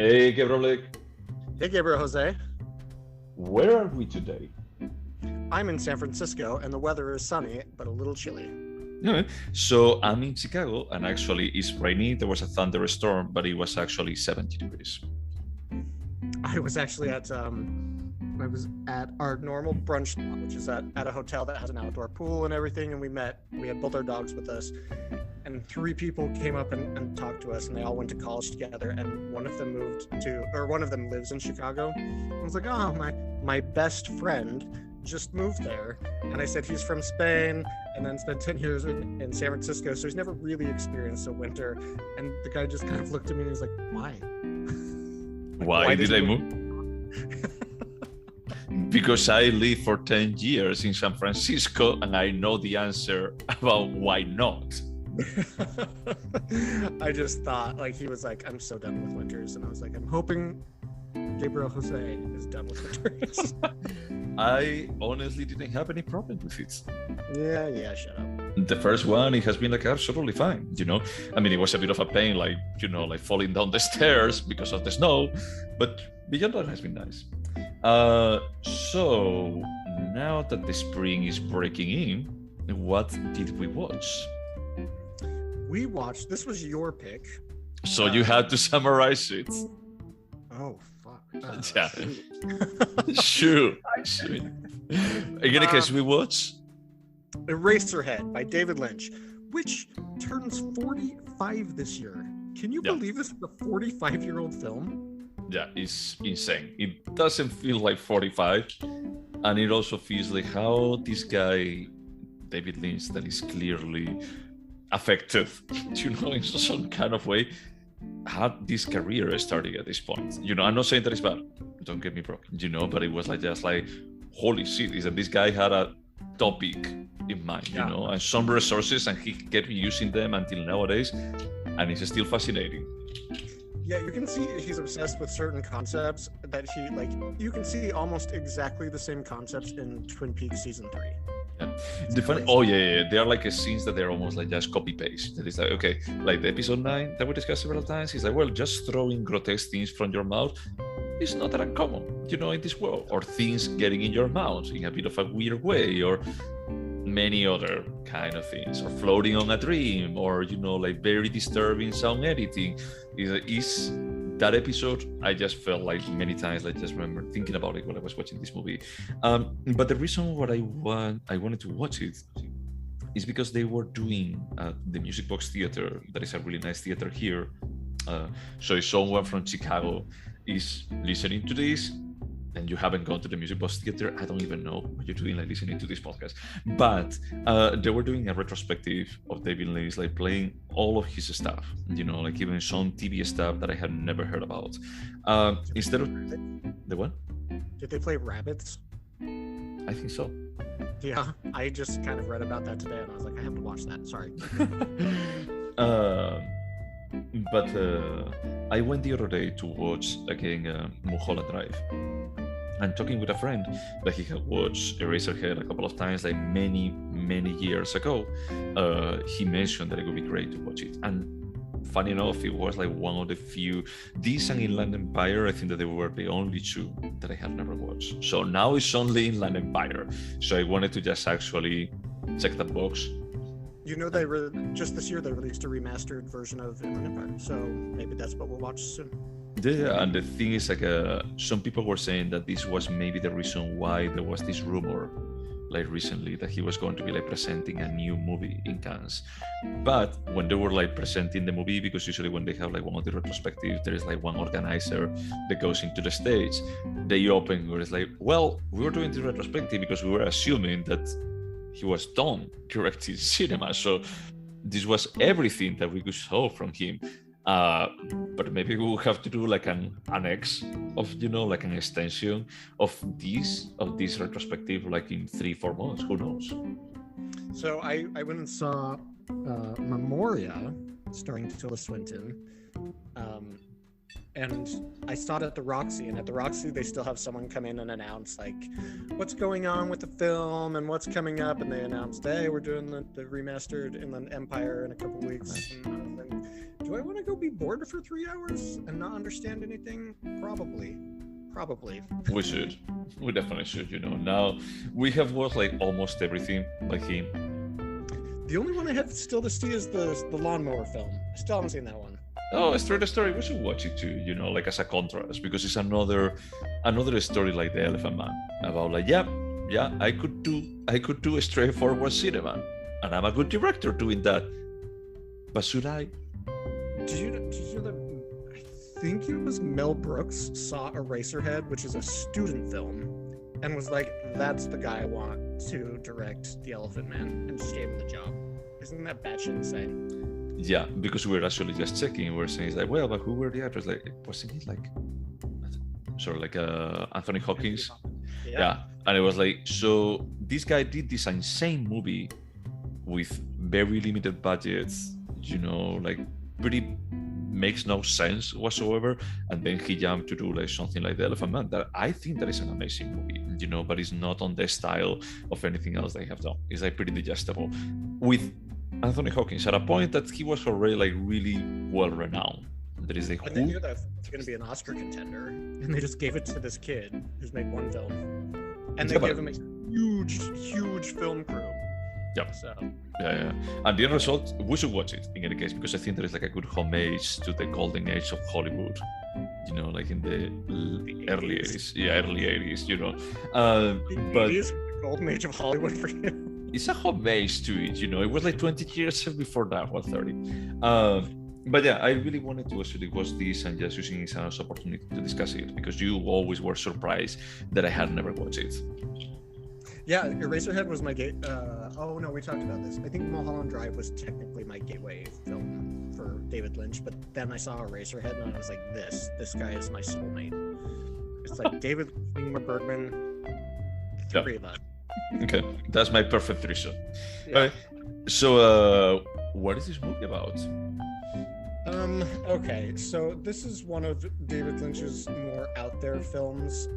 Hey, Gabrolek. Hey, Gabriel Jose. Where are we today? I'm in San Francisco, and the weather is sunny, but a little chilly. Yeah. So I'm in Chicago, and actually it's rainy. There was a thunderstorm, but it was actually 70 degrees. I was actually at our normal brunch spot, which is at a hotel that has an outdoor pool and everything, and we had both our dogs with us, and 3 people came up and talked to us, and they all went to college together, and one of them lives in Chicago. I was like, oh, my best friend just moved there, and I said he's from Spain and then spent 10 years in San Francisco, so he's never really experienced a winter. And the guy just kind of looked at me and he's like, why? Why did I move? Because I lived for 10 years in San Francisco, and I know the answer about why not. I just thought, like, he was like, I'm so done with winters, and I was like, I'm hoping Gabriel Jose is done with winters. I honestly didn't have any problem with it. Yeah, shut up. The first one, it has been like absolutely fine, I mean, it was a bit of a pain, like falling down the stairs because of the snow, but beyond that, it has been nice. So now that the spring is breaking in, what did we watch? We watched, this was your pick. So you had to summarize it. Oh, fuck. Yeah. Sure. In any case, we watched Eraserhead by David Lynch, which turns 45 this year. Can you believe this is a 45-year-old film? Yeah, it's insane. It doesn't feel like 45, and it also feels like how this guy, David Lynch, that is clearly affected, in some kind of way, had this career starting at this point. I'm not saying that it's bad, don't get me wrong, but it was just like, holy shit, is that this guy had a topic in mind, and some resources, and he kept using them until nowadays, and it's still fascinating. Yeah, you can see he's obsessed with certain concepts that you can see almost exactly the same concepts in Twin Peaks season 3. Yeah. They are like scenes that they're almost like just copy paste. That is like, okay, like the episode 9 that we discussed several times, is like, well, just throwing grotesque things from your mouth is not that uncommon, in this world, or things getting in your mouth in a bit of a weird way, or many other kind of things, or floating on a dream, or like very disturbing sound editing. Is that episode, I just felt like many times, I just remember thinking about it when I was watching this movie. But the reason I wanted to watch it is because they were doing the Music Box Theater. That is a really nice theater here. So if someone from Chicago is listening to this and you haven't gone to the Music Box Theater, I don't even know what you're doing, like listening to this podcast. But they were doing a retrospective of David Lynch, like playing all of his stuff, like even some TV stuff that I had never heard about. Instead of the what? Did they play Rabbits? I think so. Yeah, I just kind of read about that today, and I was like, I have to watch that. Sorry. But I went the other day to watch again Mulholland Drive. And talking with a friend that he had watched Eraserhead a couple of times, like many years ago, he mentioned that it would be great to watch it. And funny enough, it was like one of the few. This and Inland Empire, I think that they were the only 2 that I had never watched. So now it's only Inland Empire. So I wanted to just actually check that box. Just this year they released a remastered version of Inland Empire, so maybe that's what we'll watch soon. Yeah, and the thing is, like, some people were saying that this was maybe the reason why there was this rumor, like recently, that he was going to be like presenting a new movie in Cannes. But when they were like presenting the movie, because usually when they have like one of the retrospectives, there is like one organizer that goes into the stage, they open where it's like, well, we were doing the retrospective because we were assuming that he was done directing cinema, so this was everything that we could show from him. But maybe we will have to do like an annex of, like an extension of this retrospective, like in 3-4 months. Who knows? So I went and saw Memoria, starring Tilda Swinton. And I saw it at the Roxy, and at the Roxy they still have someone come in and announce like what's going on with the film and what's coming up, and they announced, hey, we're doing the remastered Inland Empire in a couple weeks. And do I want to go be bored for 3 hours and not understand anything? Probably. We should. We definitely should. Now we have watched like almost everything by him. The only one I have still to see is the lawnmower film. I still haven't seen that one. Oh, Straight Story. We should watch it too. Like as a contrast, because it's another story like The Elephant Man about like yeah, I could do a straightforward cinema, and I'm a good director doing that. But should I? Did you know that? I think it was Mel Brooks saw Eraserhead, which is a student film, and was like, "That's the guy I want to direct The Elephant Man," and just gave him the job. Isn't that batshit insane? Yeah, because we were actually just checking. We were saying, it's like, well, but who were the actors? Like, wasn't it like, sort of like Anthony Hopkins? Yeah, and it was like, so this guy did this insane movie with very limited budgets, like pretty makes no sense whatsoever, and then he jumped to do like something like The Elephant Man that I think that is an amazing movie, but it's not on the style of anything else they have done. It's like pretty digestible with Anthony Hopkins at a point that he was already like really well renowned. There is like, and they knew that it's going to be an Oscar contender, and they just gave it to this kid who's made one film, and they gave him a huge film crew. Yep. So yeah. And the end result, we should watch it in any case, because I think there is like a good homage to the golden age of Hollywood, like in the early 80s. Yeah, early 80s, but the golden age of Hollywood for you. It's a homage to it, It was like 20 years before that, 30. But yeah, I really wanted to actually watch this and just using it as an opportunity to discuss it, because you always were surprised that I had never watched it. Yeah, Eraserhead was my gate. Oh no, we talked about this. I think Mulholland Drive was technically my gateway film for David Lynch, but then I saw Eraserhead and I was like, this guy is my soulmate. It's like David, Ingmar Bergman, three of us. Okay, that's my perfect threesome. Yeah. Right. So, what is this movie about? Okay, so this is one of David Lynch's more out there films.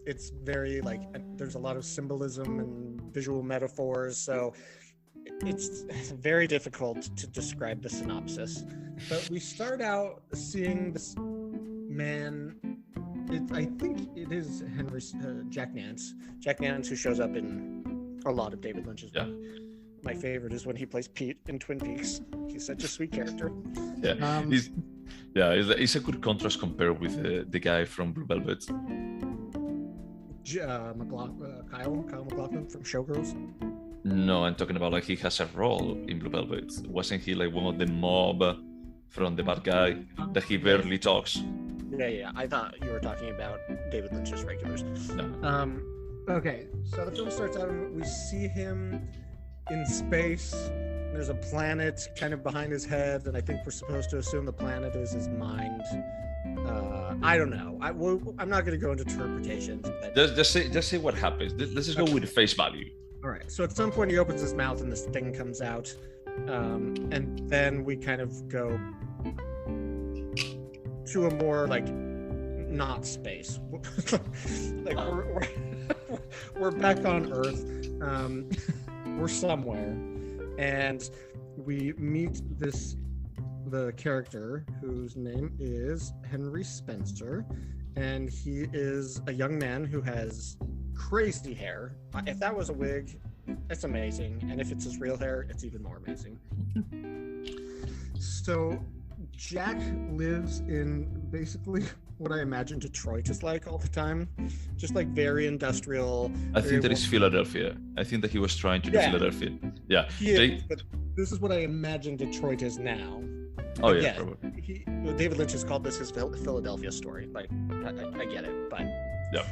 It's very like, there's a lot of symbolism and visual metaphors, so it's very difficult to describe the synopsis. But we start out seeing this man, I think it is Jack Nance, who shows up in a lot of David Lynch's work. My favorite is when he plays Pete in Twin Peaks. He's such a sweet character. Yeah, it's a good contrast compared with the guy from Blue Velvet. Kyle MacLachlan from Showgirls. No, I'm talking about like he has a role in Blue Velvet. Wasn't he like one of the mob from The Bad Guy that he barely talks? Yeah. I thought you were talking about David Lynch's regulars. No. Okay, so the film starts out and we see him in space. There's a planet kind of behind his head, and I think we're supposed to assume the planet is his mind. I don't know. I'm not going to go into interpretations. But... Just say what happens. Let's just go with the face value. All right. So at some point he opens his mouth and this thing comes out, and then we kind of go to a more like not space. Like we're back on Earth. We're somewhere, and we meet the character whose name is Henry Spencer, and he is a young man who has crazy hair. If that was a wig, it's amazing, and if it's his real hair, it's even more amazing. So Jack lives in basically what I imagine Detroit is like all the time, just like very industrial. I think that is Philadelphia. I think that he was trying to do Philadelphia. Yeah. But this is what I imagine Detroit is now. Oh yeah, probably. David Lynch has called this his Philadelphia story. Like, I get it, but yeah,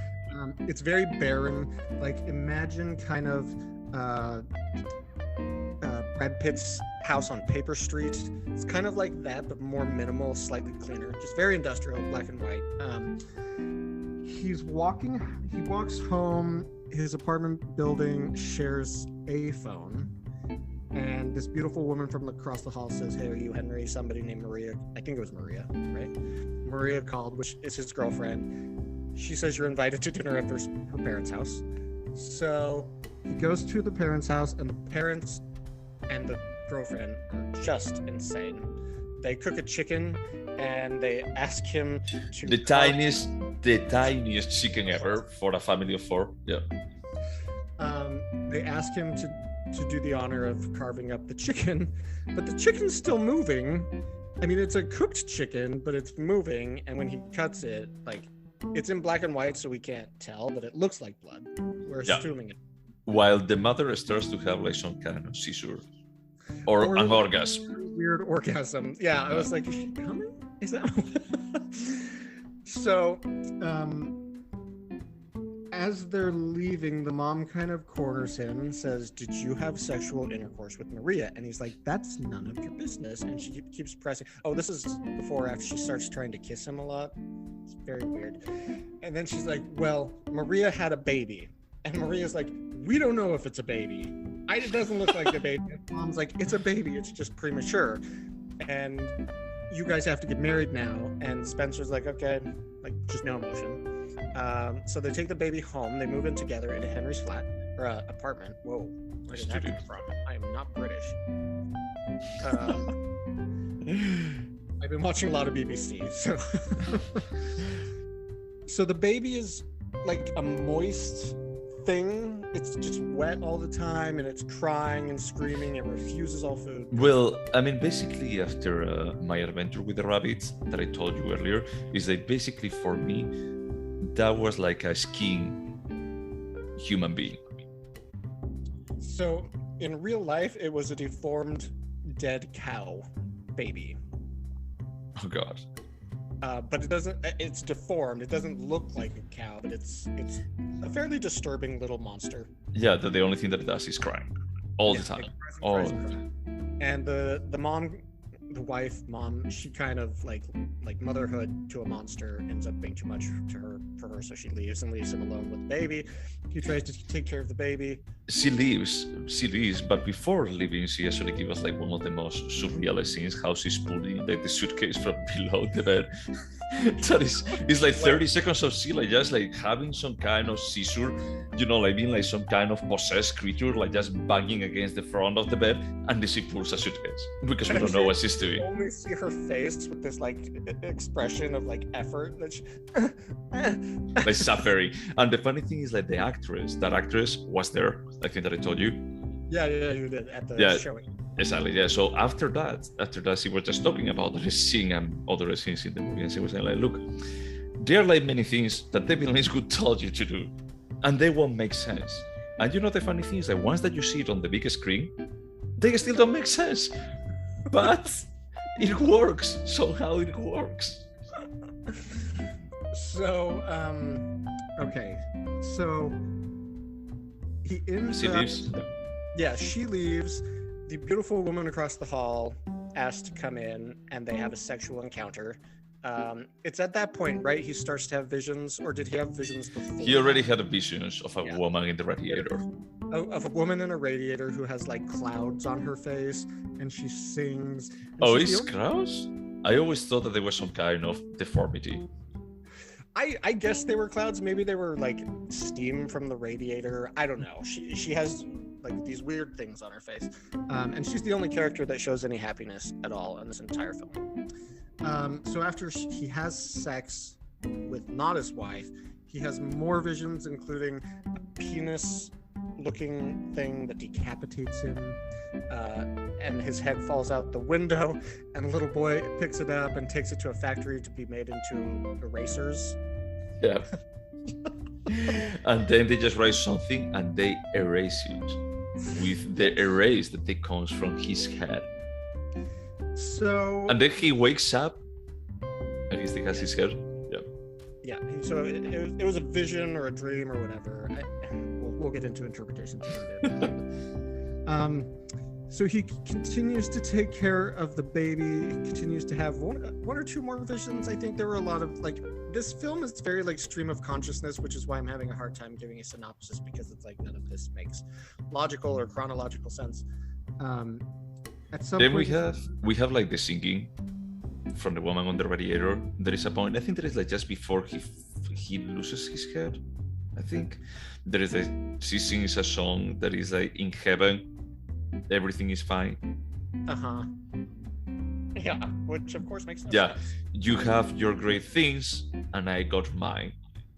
it's very barren. Like, imagine kind of Brad Pitt's house on Paper Street. It's kind of like that, but more minimal, slightly cleaner. Just very industrial, black and white. He walks home. His apartment building shares a phone. And this beautiful woman from across the hall says, "Hey, are you Henry?" Somebody named Maria. I think it was Maria, right? Maria called, which is his girlfriend. She says you're invited to dinner at her parents' house. So he goes to the parents' house, and the parents and the girlfriend are just insane. They cook a chicken and they ask him to The tiniest chicken ever for a family of 4. Yeah. They ask him to do the honor of carving up the chicken, but the chicken's still moving. I mean, it's a cooked chicken, but it's moving, and when he cuts it, like, it's in black and white, so we can't tell, but it looks like blood. We're assuming it. While the mother starts to have like some kind of seizure or an orgasm. Weird orgasm. Yeah, I was like, is she coming? Is that? So, as they're leaving, the mom kind of corners him and says, "Did you have sexual intercourse with Maria?" And he's like, "That's none of your business." And she keeps pressing. Oh, this is before or after she starts trying to kiss him a lot. It's very weird. And then she's like, "Well, Maria had a baby." And Maria's like, "We don't know if it's a baby. It doesn't look like a baby." And mom's like, "It's a baby. It's just premature. And you guys have to get married now." And Spencer's like, "Okay," like just no emotion. So they take the baby home. They move in together into Henry's flat or apartment. Whoa, where did that come from? I am not British. I've been watching a lot of BBC, so. So the baby is like a moist thing. It's just wet all the time, and it's crying and screaming. It refuses all food. Well, I mean, basically, after my adventure with the rabbits that I told you earlier, is that basically for me, that was like a skiing human being. So in real life, it was a deformed dead cow baby. Oh God. But it's deformed. It doesn't look like a cow, but it's a fairly disturbing little monster. Yeah, the only thing that it does is crying all the time. And the mom, she kind of like motherhood to a monster ends up being too much for her, so she leaves him alone with the baby. He tries to take care of the baby. She leaves, but before leaving, she actually gives us like one of the most surreal scenes, how she's pulling like the suitcase from below the bed. That is, it's like 30 seconds of she like just like having some kind of seizure, you know, like being like some kind of possessed creature, like just banging against the front of the bed, and then she pulls a suitcase because we don't know what she's doing. You only see her face with this like expression of like effort that she like suffering. And the funny thing is like that actress was there, I think that I told you. Yeah, you did at the showing. Exactly, yeah. So after that, she was just talking about the scene and other scenes in the movie, and she was saying like, look, there are like many things that David Lynch could tell you to do, and they won't make sense. And you know the funny thing is that once that you see it on the big screen, they still don't make sense. But it works. Somehow it works. So, okay. So he ends up... leaves. Yeah, she leaves. The beautiful woman across the hall asks to come in, and they have a sexual encounter. It's at that point, right? He starts to have visions, or did he have visions before? He already had visions of a woman in the radiator. Of a woman in a radiator who has like clouds on her face, and she sings. And it's clouds? I always thought that there was some kind of deformity. I guess they were clouds. Maybe they were like steam from the radiator. I don't know. She has like these weird things on her face, and she's the only character that shows any happiness at all in this entire film. So after he has sex with not his wife, he has more visions, including a penis-looking thing that decapitates him, and his head falls out the window, and a little boy picks it up and takes it to a factory to be made into erasers. Yeah. And then they just write something and they erase it with the erase that they comes from his head. So. And then he wakes up and he still has his head. Yeah. Yeah. So it was a vision or a dream or whatever. We'll get into interpretations. So he continues to take care of the baby. He continues to have one or two more visions. I think there were a lot of like, this film is very like stream of consciousness, which is why I'm having a hard time giving a synopsis, because it's like none of this makes logical or chronological sense. At some then point, we have like the singing from the woman on the radiator. There is a point, I think there is like just before he loses his head, I think there is she sings a song that is like in heaven everything is fine, Uh-huh. Yeah, which of course makes no Yeah, sense. you have your great things, and I got mine.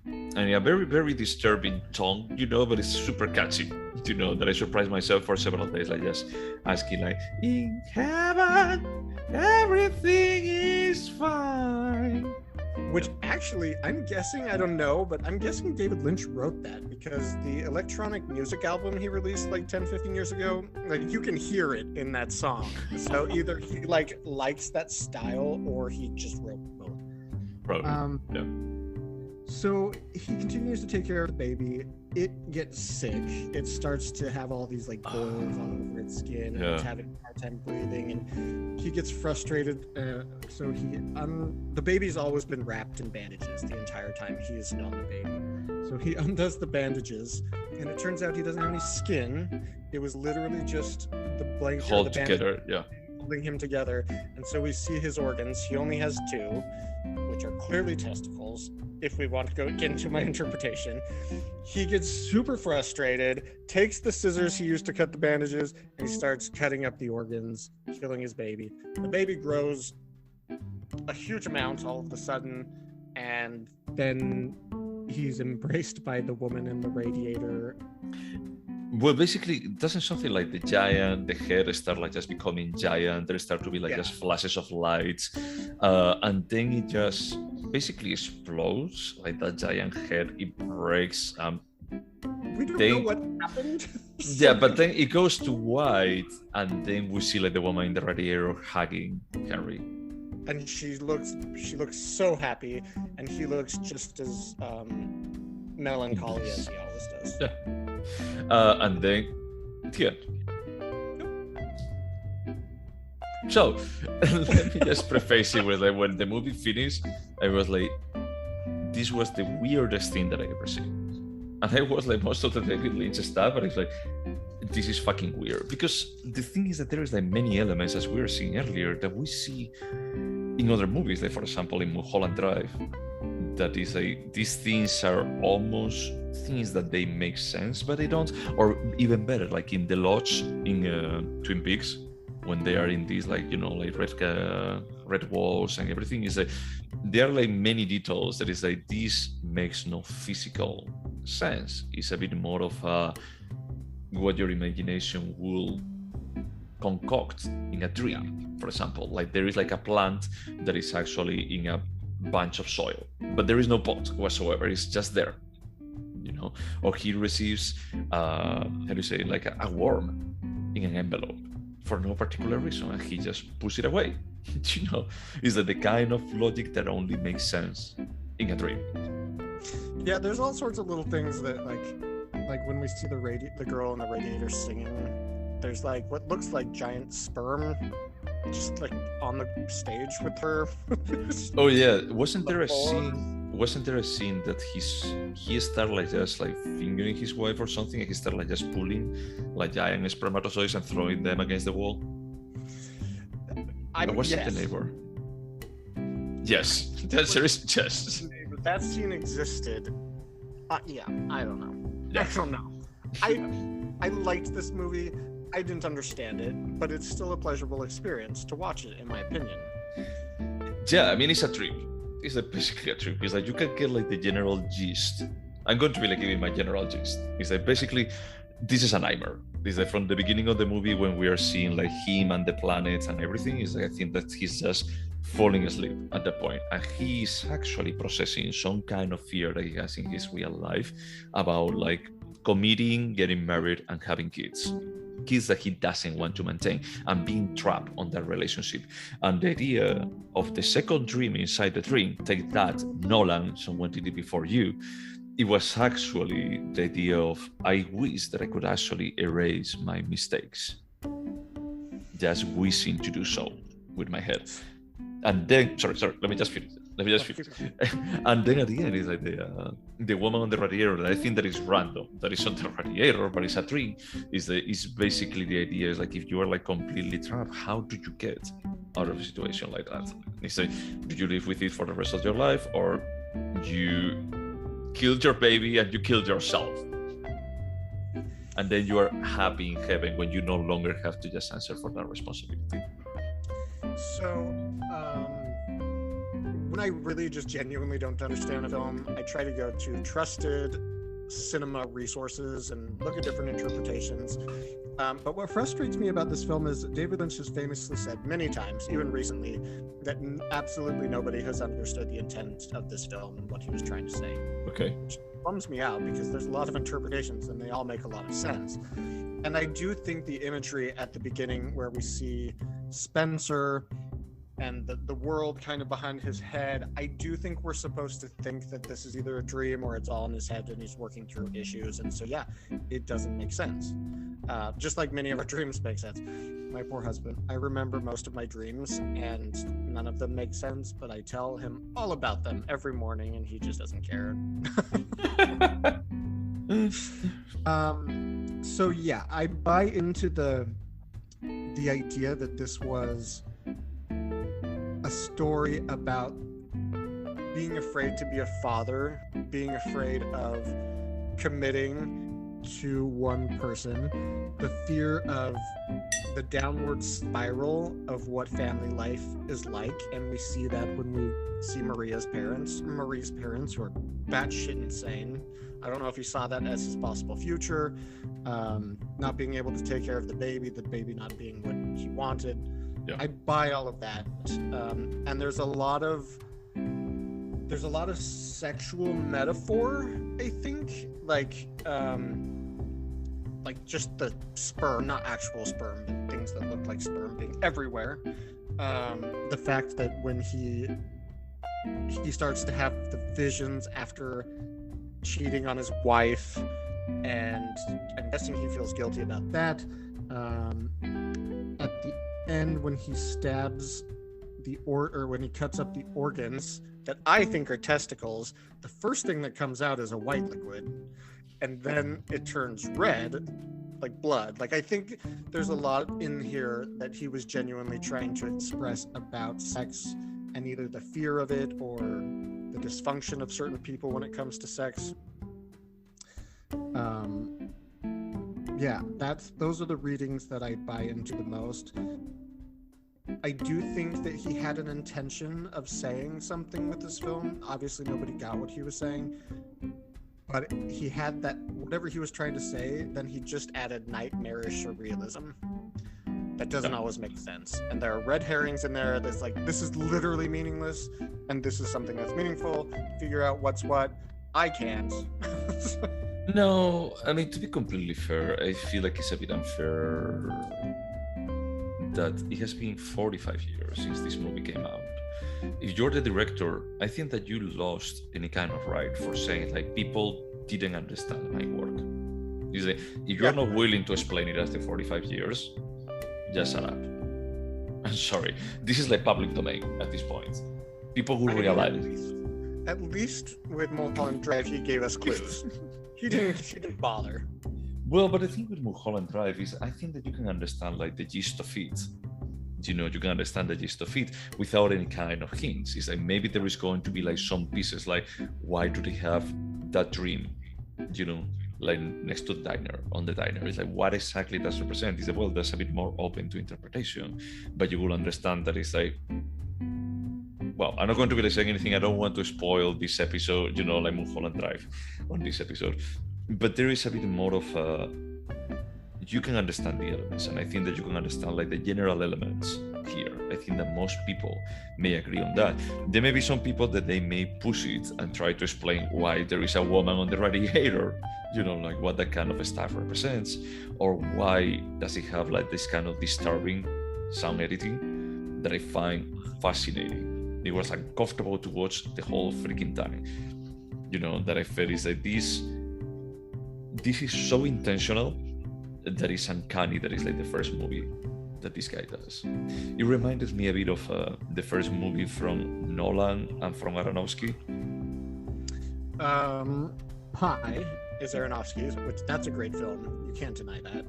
And a very, very disturbing tone, but it's super catchy, that I surprised myself for several days, like just asking, like, in heaven, everything is fine. Which actually, I'm guessing, I don't know, but I'm guessing David Lynch wrote that because the electronic music album he released like 10, 15 years ago, like you can hear it in that song. So either he likes that style or he just wrote both. Probably. Yeah. So he continues to take care of the baby. It gets sick. It starts to have all these like boils all over its skin, and it's having a hard time breathing, and he gets frustrated. So the baby's always been wrapped in bandages the entire time he's known the baby. So he undoes the bandages, and it turns out he doesn't have any skin. It was literally just the blanket hold together, holding him together. And so we see his organs. He only has 2, which are clearly testicles. If we want to get into my interpretation, he gets super frustrated, takes the scissors he used to cut the bandages, and he starts cutting up the organs, killing his baby. The baby grows a huge amount all of a sudden, and then he's embraced by the woman in the radiator. Well, basically, doesn't something like the head start like just becoming giant? There start to be like just flashes of lights, and then it just basically explodes. Like that giant head, it breaks. We don't know what happened. Yeah, but then it goes to white, and then we see like the woman in the radiator hugging Henry. And she looks so happy, and he looks just as melancholy as he always does. Yeah. And then the end. So let me just preface it with like when the movie finished, I was like, this was the weirdest thing that I ever seen. And I was like, most of the David Lynch stuff, but it's like, this is fucking weird. Because the thing is that there is like many elements, as we were seeing earlier, that we see in other movies, like for example in Mulholland Drive, that is like these things are almost things that they make sense but they don't, or even better, like in The Lodge in Twin Peaks, when they are in these like like red walls and everything, is like there are like many details that is like this makes no physical sense. It's a bit more of what your imagination will concoct in a dream. For example, like there is like a plant that is actually in a bunch of soil, but there is no pot whatsoever. It's just there, or he receives how do you say, like a worm in an envelope for no particular reason, and he just puts it away. Is that the kind of logic that only makes sense in a dream? Yeah, there's all sorts of little things that like when we see the girl in the radiator singing, there's like what looks like giant sperm just like on the stage with her. Oh yeah, wasn't there a scene that he started like just like fingering his wife or something, and he started like just pulling like giant spermatozoids and throwing them against the wall? Was it the neighbor? Yes, the answer is yes. That scene existed. Yeah, I don't know. Yeah. I don't know. I liked this movie. I didn't understand it, but it's still a pleasurable experience to watch it, in my opinion. Yeah, I mean, it's a trip. It's basically a trip. It's like you can get like the general gist. I'm going to be like giving my general gist. It's like basically this is a nightmare. It's like from the beginning of the movie when we are seeing like him and the planets and everything, is like I think that he's just falling asleep at that point, and he's actually processing some kind of fear that he has in his real life about like committing, getting married, and having kids that he doesn't want to maintain, and being trapped on that relationship. And the idea of the second dream inside the dream, take that, Nolan, someone did it before you, it was actually the idea of, I wish that I could actually erase my mistakes, just wishing to do so with my head. And then, sorry, let me just finish. And then at the end, it's like the woman on the radiator, that I think that is random, that is on the radiator, but it's a dream. Is basically the idea is like, if you are like completely trapped, how do you get out of a situation like that? It's like, do you live with it for the rest of your life, or you killed your baby and you killed yourself? and then you are happy in heaven when you no longer have to just answer for that responsibility. So, when I really just genuinely don't understand a film, I try to go to trusted cinema resources and look at different interpretations. But what frustrates me about this film is David Lynch has famously said many times, even recently, that absolutely nobody has understood the intent of this film and what he was trying to say. Okay. Which bums me out because there's a lot of interpretations and they all make a lot of sense. And I do think the imagery at the beginning where we see Spencer and the world kind of behind his head, I do think we're supposed to think that this is either a dream or it's all in his head and he's working through issues. And so, yeah, it doesn't make sense. Just like many of our dreams make sense. My poor husband, I remember most of my dreams and none of them make sense, but I tell him all about them every morning and he just doesn't care. So yeah, I buy into the idea that this was a story about being afraid to be a father, being afraid of committing to one person, the fear of the downward spiral of what family life is like, and we see that when we see Marie's parents, who are batshit insane. I don't know if he saw that as his possible future, not being able to take care of the baby not being what he wanted. Yeah. I buy all of that, and there's a lot of sexual metaphor, I think, like just the sperm, not actual sperm, but things that look like sperm being everywhere. The fact that when he starts to have the visions after cheating on his wife, and I'm guessing he feels guilty about that. At the end, when he stabs when he cuts up the organs that I think are testicles, the first thing that comes out is a white liquid, and then it turns red, like blood. Like, I think there's a lot in here that he was genuinely trying to express about sex and either the fear of it or the dysfunction of certain people when it comes to sex. Those are the readings that I buy into the most. I do think that he had an intention of saying something with this film. Obviously, nobody got what he was saying, but he had that, whatever he was trying to say, then he just added nightmarish surrealism. That doesn't always make sense. And there are red herrings in there that's like, this is literally meaningless, and this is something that's meaningful. Figure out what's what. I can't. No, I mean, to be completely fair, I feel like it's a bit unfair that it has been 45 years since this movie came out. If you're the director, I think that you lost any kind of right for saying, like, people didn't understand my work. You say, if you're not willing to explain it after 45 years, just shut up. I'm sorry. This is like public domain at this point. People who realize. At least with Mulholland Drive, he gave us clues. He didn't bother. Well, but the thing with Mulholland Drive is, I think that you can understand like the gist of it. You know, you can understand the gist of it without any kind of hints. It's like maybe there is going to be like some pieces, like why do they have that dream? You know, like next to the diner, on the diner. It's like, what exactly does it represent? It's like, well, that's a bit more open to interpretation, but you will understand that it's like, well, I'm not going to be saying anything. I don't want to spoil this episode, you know, like Mulholland Drive on this episode. But there is a bit more of you can understand the elements, and I think that you can understand like the general elements here. I think that most people may agree on that. There may be some people that they may push it and try to explain why there is a woman on the radiator, you know, like what that kind of stuff represents, or why does it have like this kind of disturbing sound editing that I find fascinating. It was uncomfortable to watch the whole freaking time. You know, that I felt is like this is so intentional that it's uncanny that it's like the first movie that this guy does. It reminded me a bit of the first movie from Nolan and from Aronofsky. Pi is Aronofsky's, which that's a great film. You can't deny that.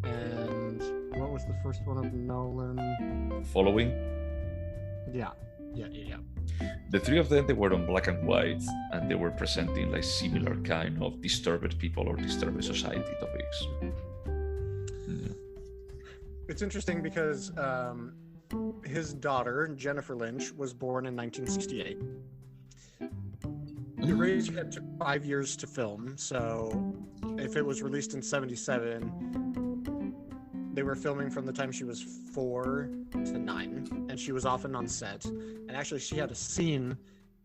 And what was the first one of Nolan? Following? Yeah. Yeah. The three of them, they were on black and white, and they were presenting like similar kind of disturbed people or disturbed society topics. Yeah. It's interesting because his daughter, Jennifer Lynch, was born in 1968. Eraserhead took 5 years to film, so if it was released in 77, they were filming from the time she was 4 to 9, and she was often on set. And actually, she had a scene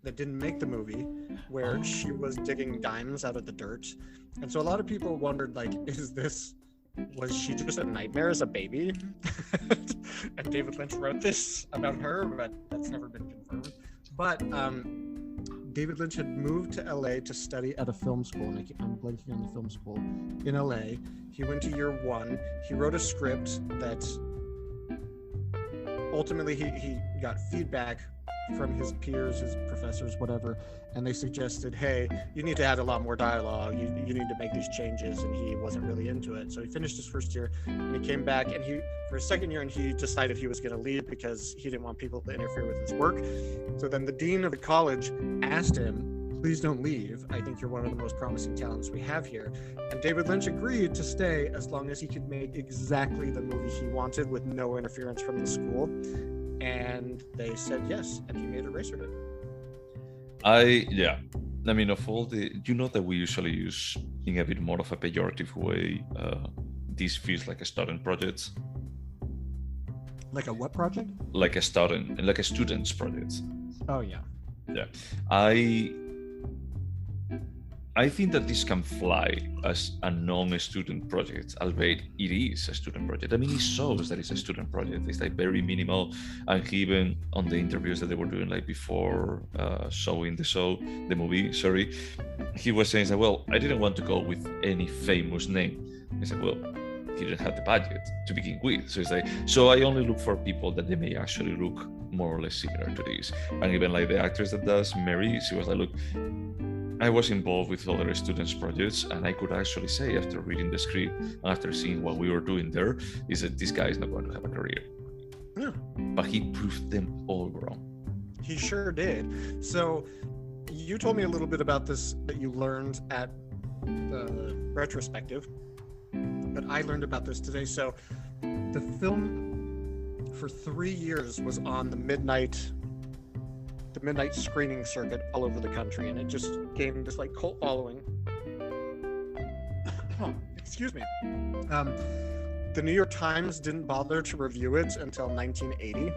that didn't make the movie where she was digging dimes out of the dirt. And so a lot of people wondered, like, was she just a nightmare as a baby? And David Lynch wrote this about her, but that's never been confirmed. But David Lynch had moved to LA to study at a film school, and I'm blanking on the film school in LA. He went to year 1. He wrote a script that ultimately he got feedback from his peers, his professors, whatever, and they suggested, hey, you need to add a lot more dialogue, you need to make these changes, and he wasn't really into it. So he finished his first year, and he came back, and for his second year, and he decided he was going to leave because he didn't want people to interfere with his work. So then the dean of the college asked him, please don't leave, I think you're one of the most promising talents we have here. And David Lynch agreed to stay as long as he could make exactly the movie he wanted with no interference from the school. And they said yes, and he made Eraserhead. I mean, of all the, you know that we usually use in a bit more of a pejorative way, this feels like a student project. Like a what project? Like a student's project. Oh yeah. Yeah. I think that this can fly as a non-student project, albeit it is a student project. I mean, it shows that it's a student project. It's like very minimal, and even on the interviews that they were doing like before showing the movie, he was saying that, well, I didn't want to go with any famous name. He said, well, he didn't have the budget to begin with. So it's like, so I only look for people that they may actually look more or less similar to this. And even like the actress that does Mary, she was like, look, I was involved with other students' projects, and I could actually say, after reading the script and after seeing what we were doing there, is that this guy is not going to have a career. Yeah. But he proved them all wrong. He sure did. So you told me a little bit about this that you learned at the retrospective, but I learned about this today. So the film for 3 years was on the midnight screening circuit all over the country, and it just gained this like cult following. Excuse me. The New York Times didn't bother to review it until 1980.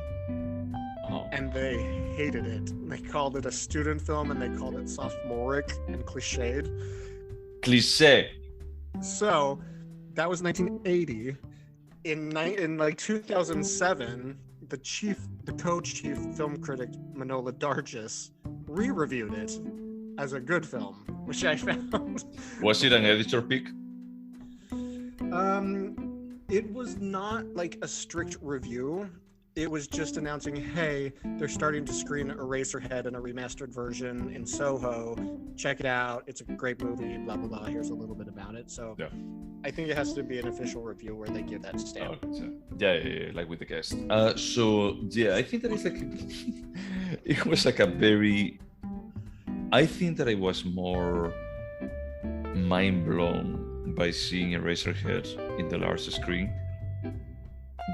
And they hated it. They called it a student film, and they called it sophomoric and cliched. Cliché. So that was 1980. In like 2007, the co-chief film critic Manola Dargis re-reviewed it as a good film, which I found. Was it an editor pick? It was not like a strict review. It was just announcing, hey, they're starting to screen Eraserhead in a remastered version in Soho. Check it out. It's a great movie, blah, blah, blah. Here's a little bit about it. So yeah. I think it has to be an official review where they give that stamp. Yeah, like with the guest. So, yeah, I think that it's like, it was like a very, I think that I was more mind blown by seeing Eraserhead in the large screen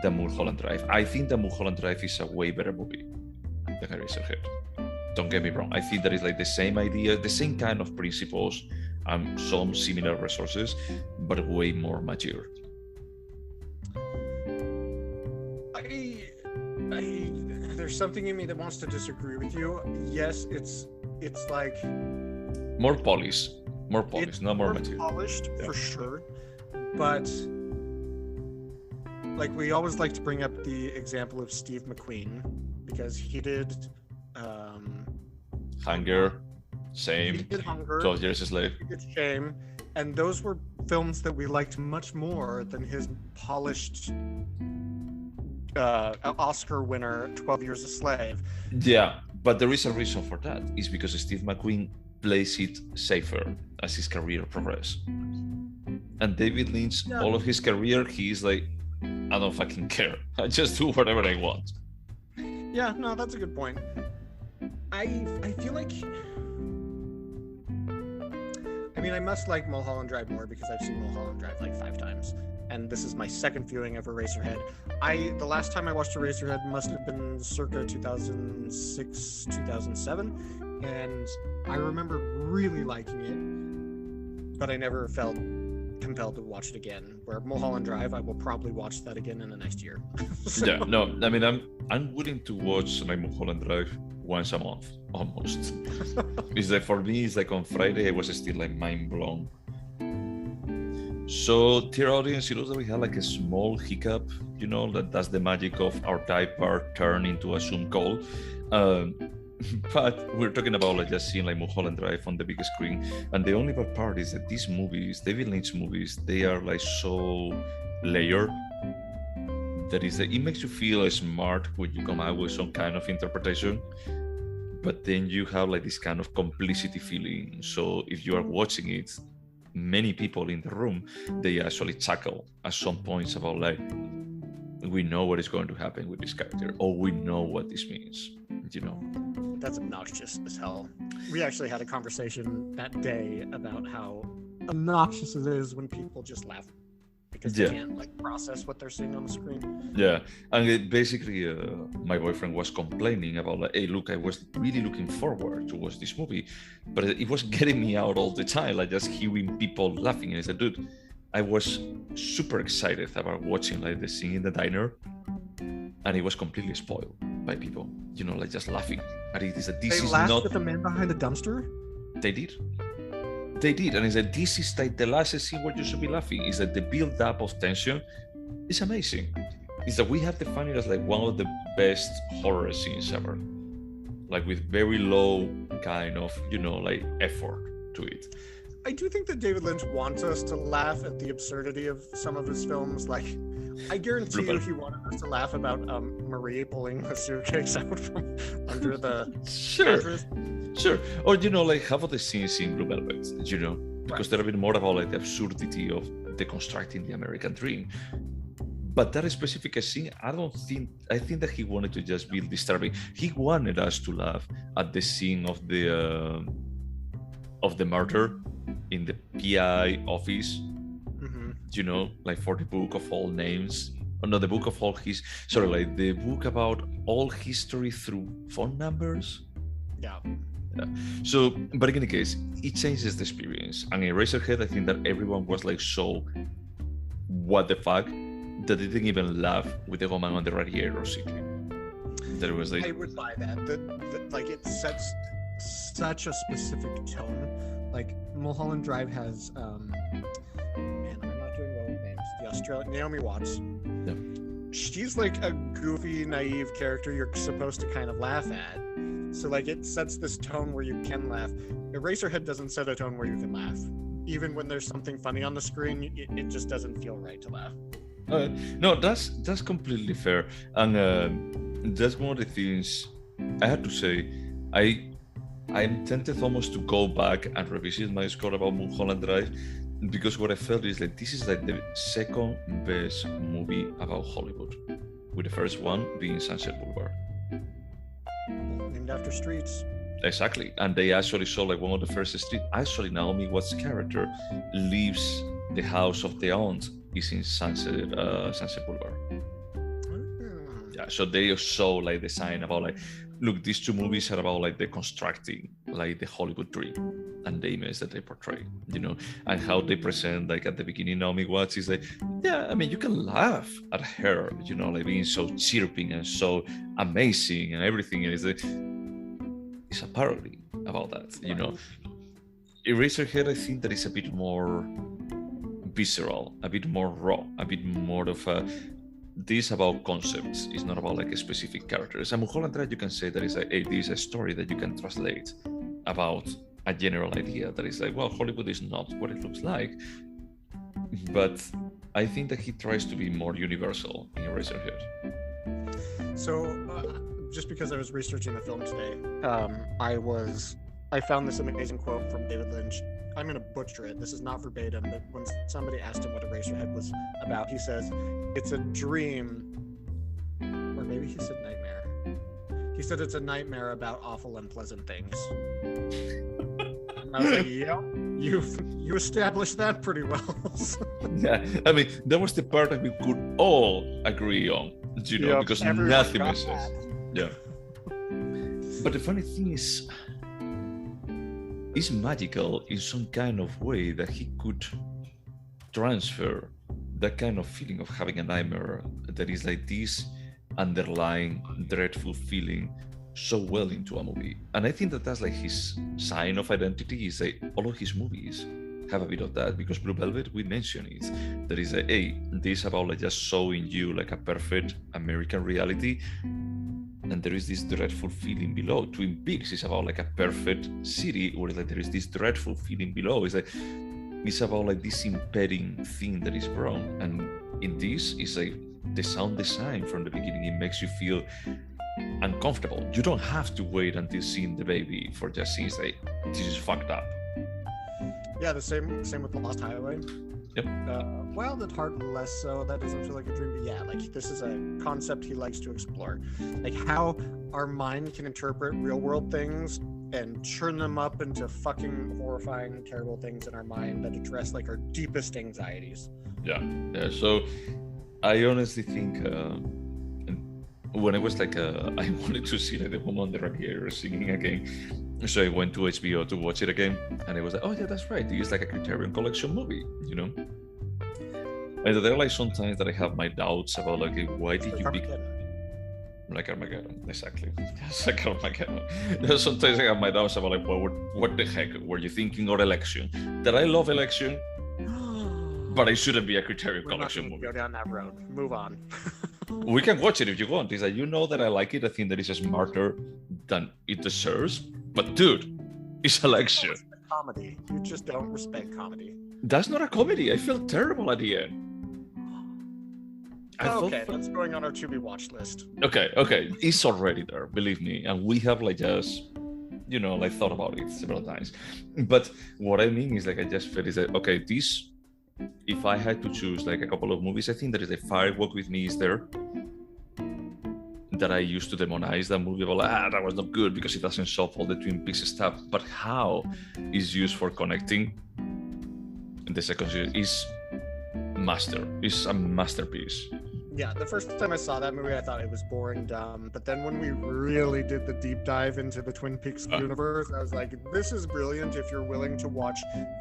than Mulholland Drive. I think that Mulholland Drive is a way better movie than Eraserhead. Don't get me wrong. I think that it's like the same idea, the same kind of principles, and some similar resources, but way more mature. There's something in me that wants to disagree with you. Yes, it's like more polished, not more mature. Polished, yeah. For sure, but like we always like to bring up the example of Steve McQueen because he did Hunger, same. He did Hunger, 12 Years a Slave. He did Shame, and those were films that we liked much more than his polished Oscar winner 12 Years a Slave. Yeah, but there is a reason for that. It's because Steve McQueen plays it safer as his career progresses. And David Lynch, all of his career, he's like, I don't fucking care. I just do whatever I want. Yeah, no, that's a good point. I feel like, I mean, I must like Mulholland Drive more because I've seen Mulholland Drive like 5 times, and this is my second viewing of Eraserhead. The last time I watched Eraserhead must have been circa 2006, 2007, and I remember really liking it, but I never felt compelled to watch it again. Where Mulholland Drive, I will probably watch that again in the next year. So, Yeah, no, I mean, I'm willing to watch like Mulholland Drive once a month, almost. It's like for me, it's like on Friday, I was still like mind blown. So, dear audience, you know that we had like a small hiccup, you know, that's the magic of our diaper turn into a Zoom call. But we're talking about like just seeing like Mulholland Drive on the big screen, and the only bad part is that these movies, David Lynch movies, they are like so layered. That is, it makes you feel smart when you come out with some kind of interpretation, but then you have like this kind of complicity feeling. So if you are watching it, many people in the room, they actually chuckle at some points about like, we know what is going to happen with this character, or we know what this means, you know. that's obnoxious as hell. We actually had a conversation that day about how obnoxious it is when people just laugh because they can't like process what they're seeing on the screen. Yeah, and basically, my boyfriend was complaining about like, hey, look, I was really looking forward to watch this movie, but it was getting me out all the time, like just hearing people laughing. And I said, dude, I was super excited about watching like the scene in the diner, and it was completely spoiled by people, you know, like just laughing. And it is that this They is laughed not. at the man behind the dumpster? They did. They did, and it's like this is like the last scene where you should be laughing. Is that the build-up of tension is amazing. Is that we have defined it as like one of the best horror scenes ever, like with very low kind of, you know, like effort to it. I do think that David Lynch wants us to laugh at the absurdity of some of his films. Like, I guarantee you he wanted us to laugh about Marie pulling the suitcase out from under the mattress. Sure. Or, you know, like half of the scenes in Blue Velvet, you know, because they're a bit more about like the absurdity of deconstructing the American dream. But that specific scene, I think that he wanted to just be disturbing. He wanted us to laugh at the scene of the murder in the PI office, you know, like for the book of all names. Oh, no, the book of all like the book about all history through phone numbers. Yeah. So, but in any case, it changes the experience. And in Eraserhead, I think that everyone was like so, what the fuck, that they didn't even laugh with the woman on the radiator sitting. That was like, I would buy that. Like it sets such a specific tone. Like Mulholland Drive has, man, I'm not doing well with names. The Australian Naomi Watts. Yeah. She's like a goofy, naive character you're supposed to kind of laugh at. So like it sets this tone where you can laugh. Eraserhead doesn't set a tone where you can laugh. Even when there's something funny on the screen, it just doesn't feel right to laugh. No, that's completely fair, and that's one of the things I have to say. I'm tempted almost to go back and revisit my score about Mulholland Drive, because what I felt is like this is like the second best movie about Hollywood, with the first one being Sunset Boulevard. Named after streets. Exactly, and they actually saw like one of the first streets. Actually, Naomi Watts' character leaves the house of the aunt is in Sunset Boulevard. Yeah, so they saw like the sign about like, look, these two movies are about like deconstructing like the Hollywood dream and the image that they portray, you know, and how they present like at the beginning Naomi Watts is like, yeah, I mean, you can laugh at her, you know, like being so chirping and so amazing and everything, and it's a parody about that, you know. Eraserhead, I think that is a bit more visceral, a bit more raw, a bit more of a this about concepts. It's not about like a specific characters. And Mulholland Drive, you can say that is like, hey, this is a story that you can translate about a general idea that is like, well, Hollywood is not what it looks like. But I think that he tries to be more universal in Eraserhead. So, just because I was researching the film today, I found this amazing quote from David Lynch. I'm going to butcher it. This is not verbatim, but when somebody asked him what Eraserhead was about, he says, it's a dream, or maybe he said nightmare. He He said it's a nightmare about awful and pleasant things. And I was like, yeah, you established that pretty well. Yeah, I mean, that was the part that we could all agree on, because nothing makes sense. Yeah. But the funny thing is, it's magical in some kind of way that he could transfer that kind of feeling of having a nightmare that is like this underlying dreadful feeling so well into a movie. And I think that that's like his sign of identity, is like all of his movies have a bit of that, because Blue Velvet, we mentioned it, there is a, hey, this is about like just showing you like a perfect American reality, and there is this dreadful feeling below. Twin Peaks is about like a perfect city, where like there is this dreadful feeling below. It's about like this impeding thing that is wrong. And in this, it's like the sound design from the beginning, it makes you feel uncomfortable. You don't have to wait until seeing the baby for just seeing like, this is fucked up. Yeah, the same with The Lost Highway. Yep. Wild at Heart, less so. That doesn't feel like a dream. But yeah, like this is a concept he likes to explore. Like how our mind can interpret real world things and churn them up into fucking horrifying, terrible things in our mind that address like our deepest anxieties. Yeah. So I honestly think when I was like, I wanted to see like the Woman on the Radiator singing again. So I went to HBO to watch it again, and I was like, oh yeah, that's right. It's like a Criterion Collection movie, you know? And there are like sometimes that I have my doubts about like, why did you pick... Like Armageddon, exactly. It's like Armageddon. Sometimes I have my doubts about like, what the heck were you thinking, or Election? That I love Election, but it shouldn't be a Criterion Collection movie. Go down that road. Move on. We can watch it if you want. It's like, you know that I like it. I think that it's smarter than it deserves. But dude, it's Election. You don't respect comedy. You just don't respect comedy. That's not a comedy. I feel terrible at the end. Okay, that's going on our to be watch list. Okay, it's already there, believe me, and we have like just, like thought about it several times. But what I mean is like, I just felt is that, okay, this, if I had to choose like a couple of movies, I think that is a Fire Walk With Me is there, that I used to demonize that movie about like, that was not good because it doesn't solve all the Twin Peaks stuff. But how is used for connecting the second series is it's a masterpiece. Yeah, the first time I saw that movie, I thought it was boring, dumb. But then when we really did the deep dive into the Twin Peaks universe, I was like, this is brilliant if you're willing to watch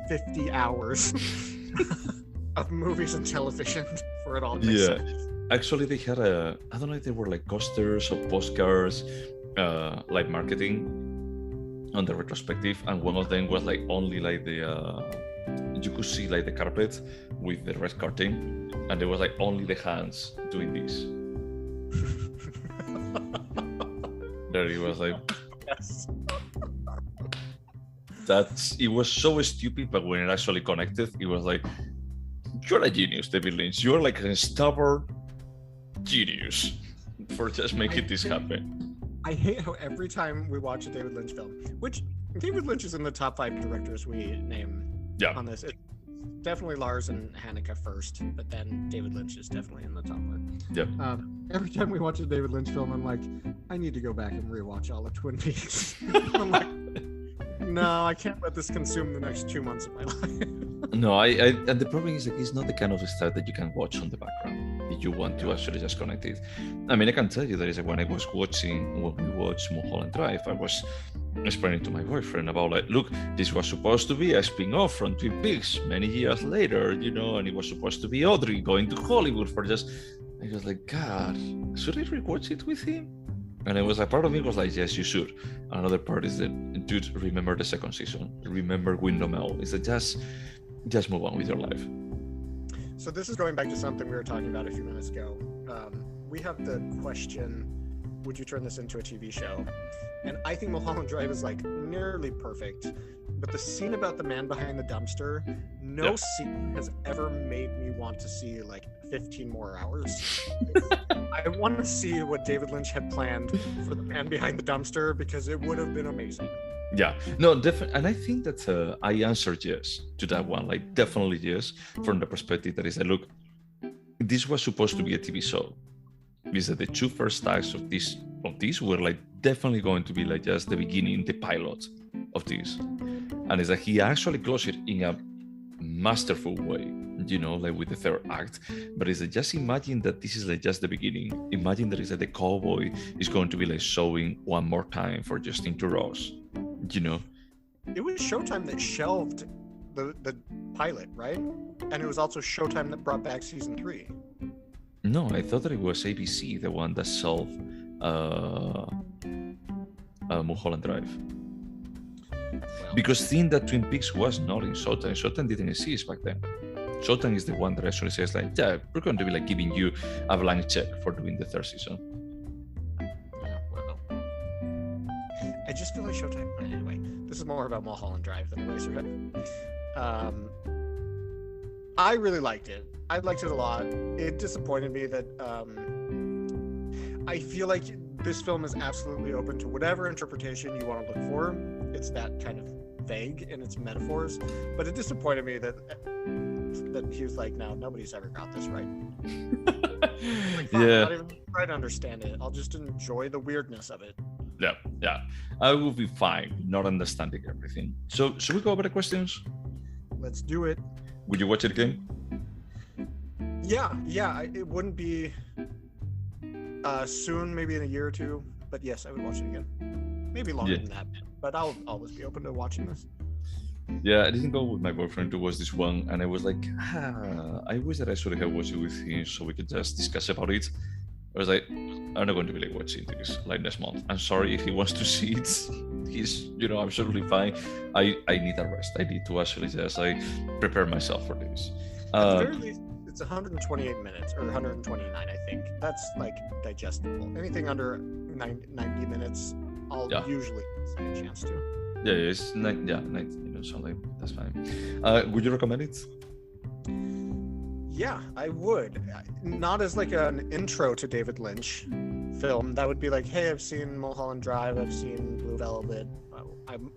50 hours of movies and television for it all to make sense. Actually, they had I don't know if they were like posters or postcards, like marketing on the retrospective. And one of them was like only like you could see like the carpet with the red curtain. And there was like only the hands doing this. There it was like, yes. It was so stupid, but when it actually connected, it was like, you're a genius, David Lynch. You're like a stubborn genius for just making this happen. I hate how every time we watch a David Lynch film, which David Lynch is in the top 5 directors we name on this. It's definitely Lars and Haneke first, but then David Lynch is definitely in the top 5. Yeah. Every time we watch a David Lynch film, I'm like, I need to go back and rewatch all of Twin Peaks. I'm like, no, I can't let this consume the next 2 months of my life. No, and the problem is that it's not the kind of stuff that you can watch on the background if you want to actually just connect it. I mean, I can tell you that is when we watched Mulholland Drive, I was explaining to my boyfriend about like, look, this was supposed to be a spin-off from Twin Peaks many years later, and it was supposed to be Audrey going to Hollywood for just. I was like, God, should I rewatch it with him? And it was a part of me was like, yes, you should. Another part is that, dude, remember the second season. Remember Windmill. It's that just move on with your life. So this is going back to something we were talking about a few minutes ago. We have the question, would you turn this into a TV show? And I think Mulholland Drive is like nearly perfect. But the scene about the man behind the dumpster, no scene has ever made me want to see like 15 more hours. I want to see what David Lynch had planned for the man behind the dumpster because it would have been amazing. Yeah, no, definitely. And I think that I answered yes to that one, like definitely yes, from the perspective that is that, look, this was supposed to be a TV show. These are the 2 first acts of this well, these were like definitely going to be like just the beginning, the pilot of this. And it's like he actually closed it in a masterful way, like with the third act. But it's like, just imagine that this is like just the beginning. Imagine that it's like the cowboy is going to be like showing one more time for Justin to Ross, It was Showtime that shelved the pilot, right? And it was also Showtime that brought back season 3. No, I thought that it was ABC, the one that solved Mulholland Drive. Well, Because seeing that Twin Peaks was not in Showtime. Showtime didn't exist back then. Showtime is the one that actually says like, yeah, we're going to be like giving you a blank check for doing the third season. yeah, well, I just feel like Showtime. Anyway, this is more about Mulholland Drive than Eraserhead. I really liked it. I liked it a lot. It disappointed me that I feel like this film is absolutely open to whatever interpretation you want to look for. It's that kind of vague in its metaphors, but it disappointed me that he was like, no, nobody's ever got this right. Like, fine, Yeah. not even try to understand it. I'll just enjoy the weirdness of it. Yeah. I will be fine not understanding everything. So should we go over the questions? Let's do it. Would you watch it again? Yeah. It wouldn't be soon, maybe in a year or two, but yes, I would watch it again. Maybe longer than that, but I'll always be open to watching this. Yeah, I didn't go with my boyfriend to watch this one, and I was like, I wish that I should have watched it with him so we could just discuss about it. I was like, I'm not going to be like watching this like next month. I'm sorry if he wants to see it. He's, absolutely fine. I need a rest. I need to actually just like prepare myself for this. At the very least, it's 128 minutes or 129, I think. That's like digestible. Anything under 90 minutes, I'll usually see a chance to. Yeah, it's 90 minutes only. That's fine. Would you recommend it? Yeah, I would. Not as like an intro to David Lynch film. That would be like, hey, I've seen Mulholland Drive, I've seen Blue Velvet.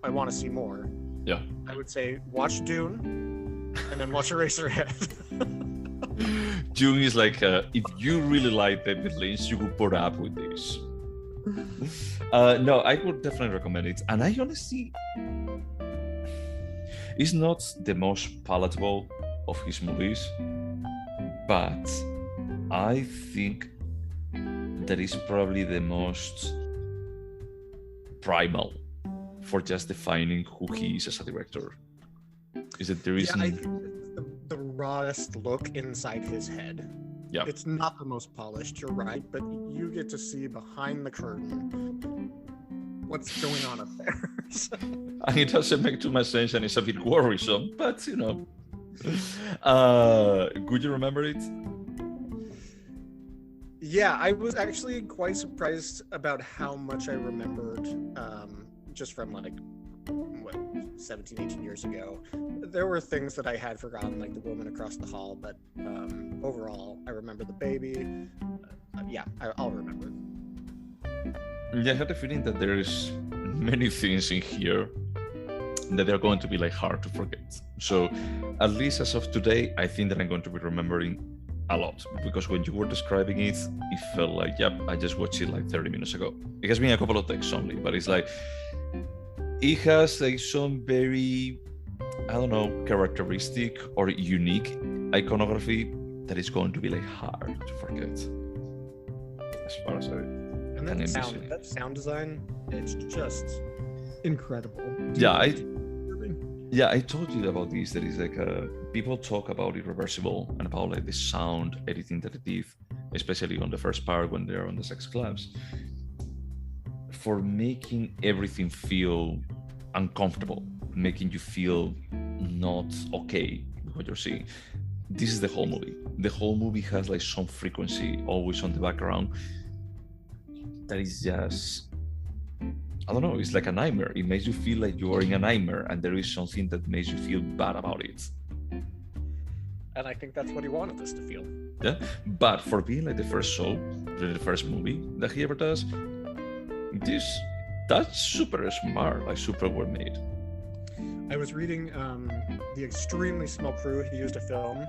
I want to see more. Yeah. I would say watch Dune, and then watch Eraserhead. Dune is like, if you really like David Lynch, you would put up with this. No, I would definitely recommend it. And I honestly, it's not the most palatable of his movies, but I think that is probably the most primal for just defining who he is as a director. Is that there isn't... I think it's the rawest look inside his head. Yeah. It's not the most polished, you're right, but you get to see behind the curtain what's going on up there. And it doesn't make too much sense, and it's a bit worrisome, but could you remember it? Yeah, I was actually quite surprised about how much I remembered just from like 17, 18 years ago. There were things that I had forgotten, like the woman across the hall, but overall, I remember the baby. I'll remember it. Yeah, I had the feeling that there's many things in here that they're going to be like hard to forget. So at least as of today, I think that I'm going to be remembering a lot, because when you were describing it, it felt like, yep, I just watched it like 30 minutes ago. It has been a couple of takes only, but it's like, it has like some very, I don't know, characteristic or unique iconography that is going to be like hard to forget. As far as I and that sound design, it's just incredible. Yeah, I told you about this. That is like people talk about Irreversible and about like the sound editing that they did, especially on the first part when they're on the sex clubs, for making everything feel uncomfortable, making you feel not okay with what you're seeing. This is the whole movie. The whole movie has like some frequency always on the background that is just, I don't know, it's like a nightmare. It makes you feel like you are in a nightmare, and there is something that makes you feel bad about it. And I think that's what he wanted us to feel. Yeah, but for being like the first show, the first movie that he ever does, that's super smart, like super well made. I was reading the extremely small crew he used to film.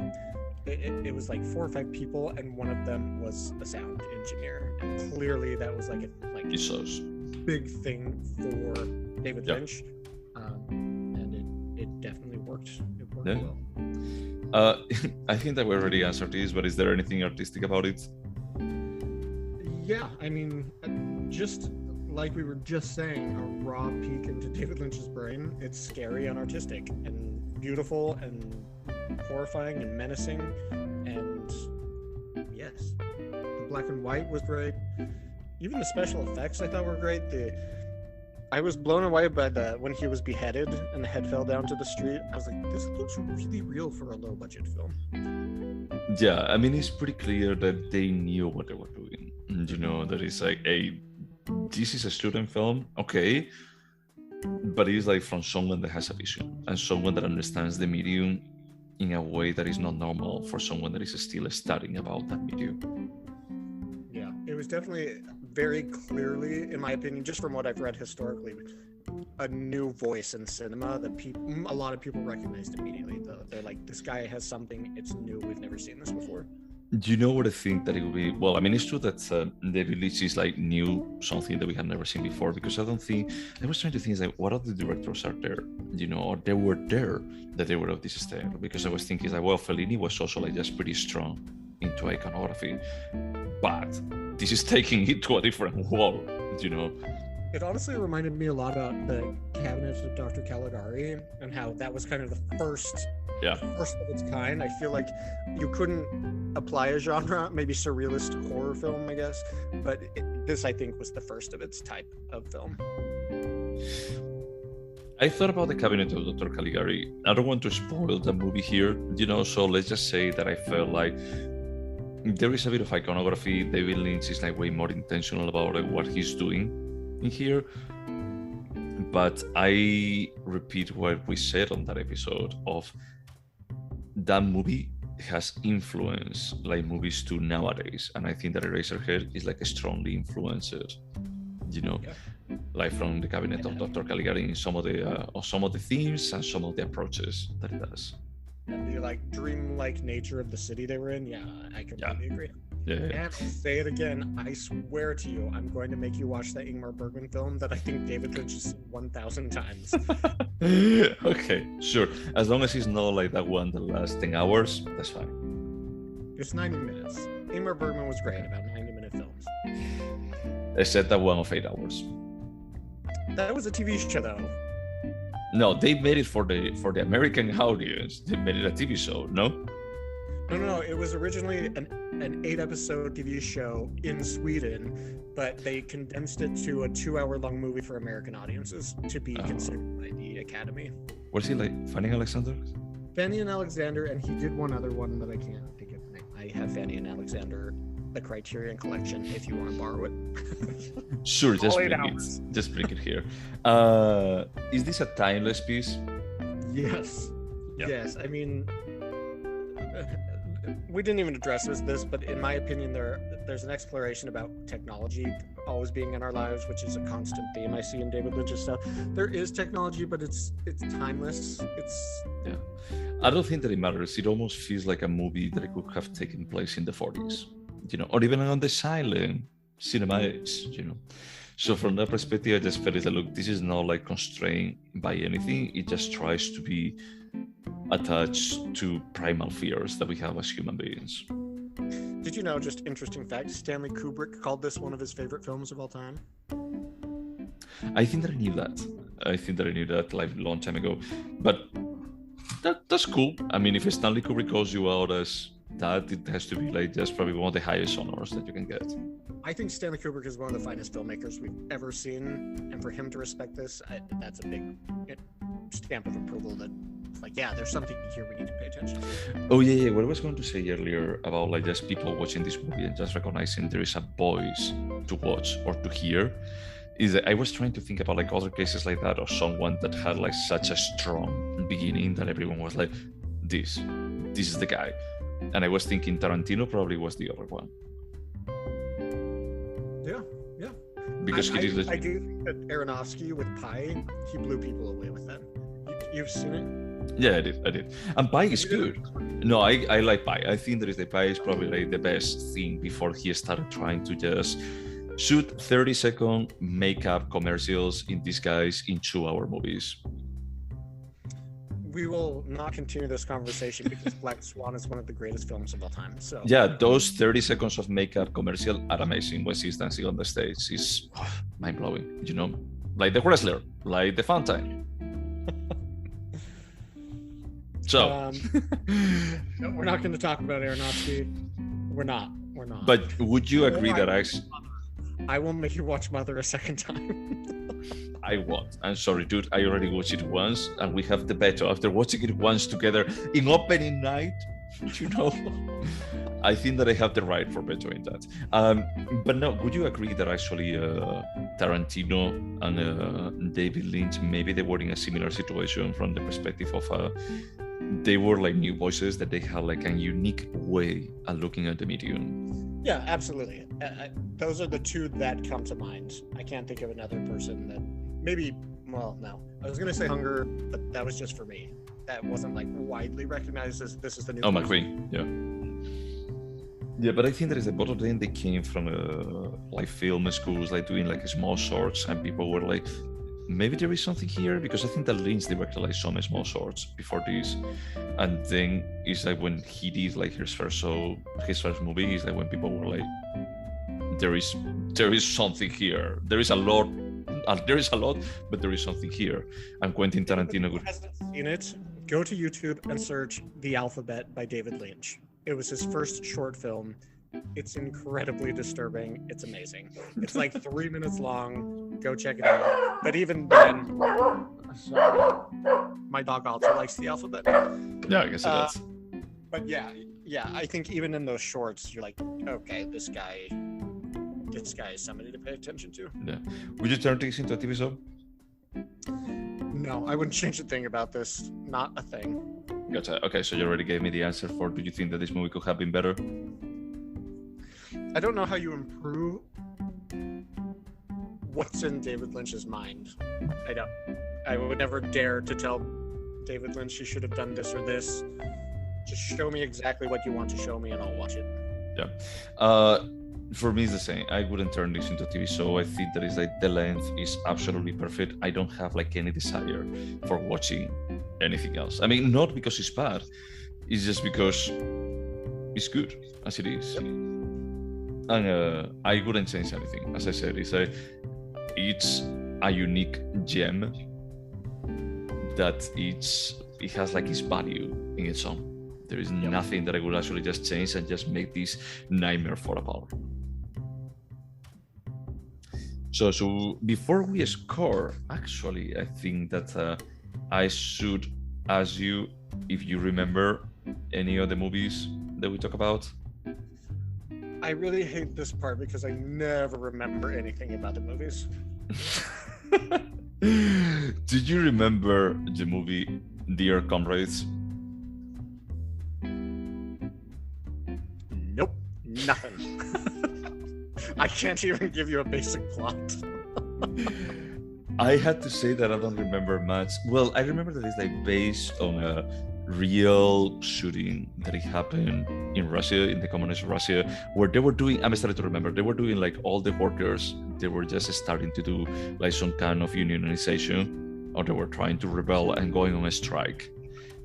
it was like 4 or 5 people, and one of them was a sound engineer. And clearly, that was like a big thing for David Lynch, and it definitely worked. It worked well. I think that we already answered this, but is there anything artistic about it? Yeah, I mean, just like we were just saying, a raw peek into David Lynch's brain. It's scary and artistic and beautiful and horrifying and menacing, and yes, the black and white was great. Even the special effects I thought were great. I was blown away by when he was beheaded and the head fell down to the street. I was like, this looks really real for a low budget film. Yeah, I mean, it's pretty clear that they knew what they were doing. You know, that it's like, this is a student film, okay, but it's like from someone that has a vision and someone that understands the medium in a way that is not normal for someone that is still studying about that medium. Yeah, it was definitely very clearly, in my opinion, just from what I've read historically, a new voice in cinema that a lot of people recognized immediately. They're like, this guy has something, it's new, we've never seen this before. Do you know what I think that it will be? Well, I mean, it's true that David Lynch is like new, something that we had never seen before, because I was trying to think, like, what other directors are there, you know, or they were there that they were of this style, because I was thinking, like, well, Fellini was also like just pretty strong into iconography, but this is taking it to a different world, you know. It honestly reminded me a lot about the Cabinet of Dr. Caligari and how that was kind of the first of its kind. I feel like you couldn't apply a genre, maybe surrealist horror film, I guess, but this, I think, was the first of its type of film. I thought about the Cabinet of Dr. Caligari. I don't want to spoil the movie here, you know, so let's just say that I felt like there is a bit of iconography. David Lynch is like way more intentional about like what he's doing in here, but I repeat what we said on that episode of that movie has influenced like movies to nowadays, and I think that Eraserhead is like strongly influenced, you know, like from the Cabinet of Dr. Caligari in some of the themes and some of the approaches that it does. And the like dreamlike nature of the city they were in, I completely agree. And I'll say it again, I swear to you, I'm going to make you watch that Ingmar Bergman film that I think David Lynch has seen 1,000 times. Okay, sure. As long as it's not like that one that lasts 10 hours, that's fine. It's 90 minutes. Ingmar Bergman was great about 90-minute films. Except that one of 8 hours. That was a TV show, though. No, they made it for the American audience. They made it a TV show, no? No. It was originally an 8-episode TV show in Sweden, but they condensed it to a 2-hour-long movie for American audiences to be considered by the Academy. Was he like Fanny Alexander? Fanny and Alexander, and he did one other one that I can't think of the name. I have Fanny and Alexander, the Criterion Collection, if you want to borrow it. Sure, just bring it here. Is this a timeless piece? Yes. Yeah. Yes. I mean, we didn't even address this, but in my opinion, there's an exploration about technology always being in our lives, which is a constant theme I see in David Lynch's stuff. There is technology, but it's timeless. I don't think that it matters. It almost feels like a movie that could have taken place in the 40s, you know, or even on the silent cinema age, you know. So from that perspective, I just felt that, look, this is not like constrained by anything. It just tries to be attached to primal fears that we have as human beings. Did you know, just interesting fact, Stanley Kubrick called this one of his favorite films of all time? I think that I knew that like a long time ago, but that's cool. I mean, if Stanley Kubrick calls you out as that, it has to be like just probably one of the highest honors that you can get. I think Stanley Kubrick is one of the finest filmmakers we've ever seen, and for him to respect this, that's a big stamp of approval that it's like, yeah, there's something here we need to pay attention to. Oh yeah, what I was going to say earlier about like just people watching this movie and just recognizing there is a voice to watch or to hear, is that I was trying to think about like other cases like that, or someone that had like such a strong beginning that everyone was like, this is the guy. And I was thinking Tarantino probably was the other one. Yeah. Because I do think that Aronofsky with Pi, he blew people away with that. You've seen it? Yeah, I did. And Pie is good. No, I like Pie. I think that is the Pie is probably like the best thing before he started trying to just shoot 30-second makeup commercials in disguise in 2-hour movies. We will not continue this conversation because Black Swan is one of the greatest films of all time. So yeah, those 30 seconds of makeup commercial are amazing when she's dancing on the stage. It's mind-blowing, you know? Like the wrestler, like the fountain. So no, we're not going to talk about Aronofsky. We're not. But would you agree that I will make you watch Mother a second time. I won't. I'm sorry, dude. I already watched it once, and we have the battle after watching it once together in opening night. You know, I think that I have the right for bettering that. But no, would you agree that actually Tarantino and David Lynch, maybe they were in a similar situation from the perspective of they were like new voices, that they had like a unique way of looking at the medium? Yeah, absolutely. Those are the two that come to mind. I can't think of another person that maybe, well, no. I was going to say Hunger, but that was just for me. That wasn't like widely recognized as this is the new. Oh, McQueen, yeah. Yeah, but I think that is both of them, they came from like film schools, like doing like small shorts, and people were like, maybe there is something here, because I think that Lynch directed like some small shorts before this, and then it's like when he did like his first movie, is like when people were like, there is something here. There is a lot, but there is something here. And Quentin Tarantino. Who hasn't seen it? Go to YouTube and search The Alphabet by David Lynch. It was his first short film. It's incredibly disturbing. It's amazing. It's like 3 minutes long. Go check it out. But even then, sorry, my dog also likes The Alphabet. Yeah, I guess it does. But yeah, I think even in those shorts, you're like, okay, this guy is somebody to pay attention to. Yeah. Would you turn this into a TV show? No, I wouldn't change a thing about this. Not a thing. Gotcha. Okay, so you already gave me the answer for, do you think that this movie could have been better? I don't know how you improve what's in David Lynch's mind. I don't. I would never dare to tell David Lynch you should have done this or this. Just show me exactly what you want to show me and I'll watch it. Yeah. For me, it's the same. I wouldn't turn this into a TV show. I think that is like the length is absolutely perfect. I don't have like any desire for watching anything else. I mean, not because it's bad. It's just because it's good as it is. Yep. And I wouldn't change anything. As I said, it's a unique gem that it has like its value in its own. There is nothing that I would actually just change and just make this nightmare fall apart. So before we score, actually, I think that I should ask you if you remember any of the movies that we talk about. I really hate this part because I never remember anything about the movies. Did you remember the movie Dear Comrades? Nope, nothing. I can't even give you a basic plot. I had to say that I don't remember much. Well, I remember that it's like based on a real shooting that it happened in Russia, in the communist Russia, where they were doing, I'm starting to remember, they were doing like all the workers, they were just starting to do like some kind of unionization, or they were trying to rebel and going on a strike.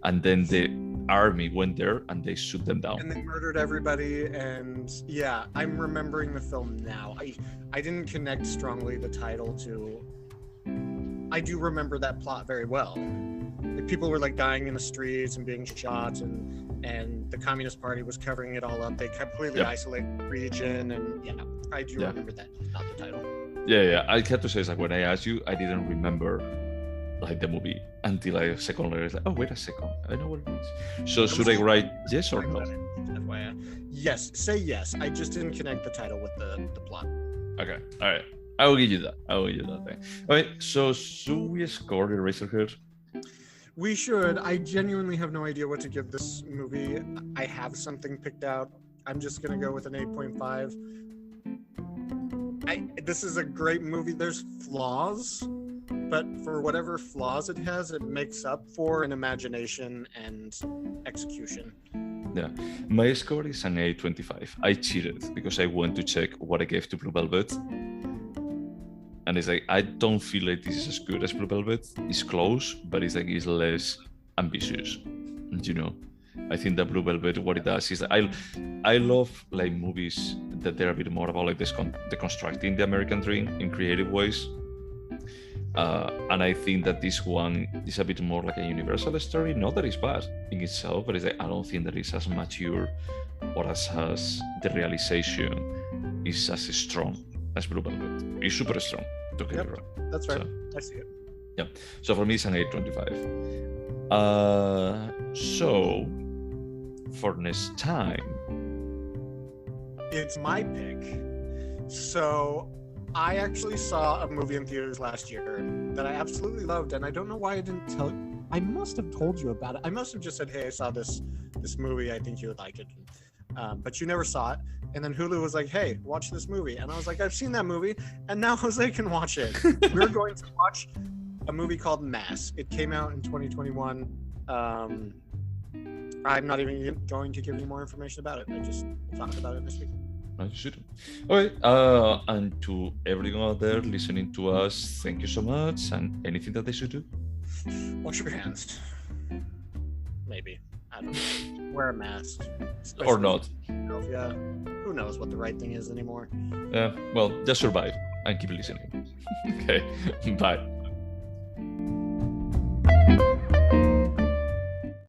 And then the army went there and they shoot them down. And they murdered everybody. And yeah, I'm remembering the film now. I didn't connect strongly the title to... I do remember that plot very well. Like, people were like dying in the streets and being shot, and the Communist Party was covering it all up. They completely isolated the region, and yeah, I do remember that, not the title. Yeah. I had to say, like, when I asked you, I didn't remember like the movie until I second later. It's like, oh, wait a second, I know what it is. So should I write yes or no? Yes, say yes. I just didn't connect the title with the plot. Okay, all right. I will give you that. Thing. Okay, so should we score the Eraserhead? We should. I genuinely have no idea what to give this movie. I have something picked out. I'm just gonna go with an 8.5. This is a great movie. There's flaws, but for whatever flaws it has, it makes up for in imagination and execution. Yeah, my score is an 8.25. I cheated because I went to check what I gave to Blue Velvet. And it's like, I don't feel like this is as good as Blue Velvet. It's close, but it's like, it's less ambitious, you know? I think that Blue Velvet, what it does is I love like movies that they're a bit more about like deconstructing the American dream in creative ways. And I think that this one is a bit more like a universal story. Not that it's bad in itself, but it's like, I don't think that it's as mature or as the realization is as strong as Blue Velvet. It's super strong. Don't get me wrong. That's right. I see it. Yeah. So for me, it's an 8.25. So for next time, it's my pick. So I actually saw a movie in theaters last year that I absolutely loved, and I don't know why I didn't tell you. I must have told you about it. I must have just said, hey, I saw this movie. I think you would like it. But you never saw it. And then Hulu was like, hey, watch this movie. And I was like, I've seen that movie, and now Jose can watch it. We're going to watch a movie called Mass. It came out in 2021. I'm not even going to give you more information about it. I just talked about it this week. I should. Okay. And to everyone out there listening to us, thank you so much. And anything that they should do? Wash your hands. Maybe. I don't know. Wear a mask. Or not. Yeah. Who knows what the right thing is anymore? Yeah. Well, just survive and keep listening. Okay. Bye.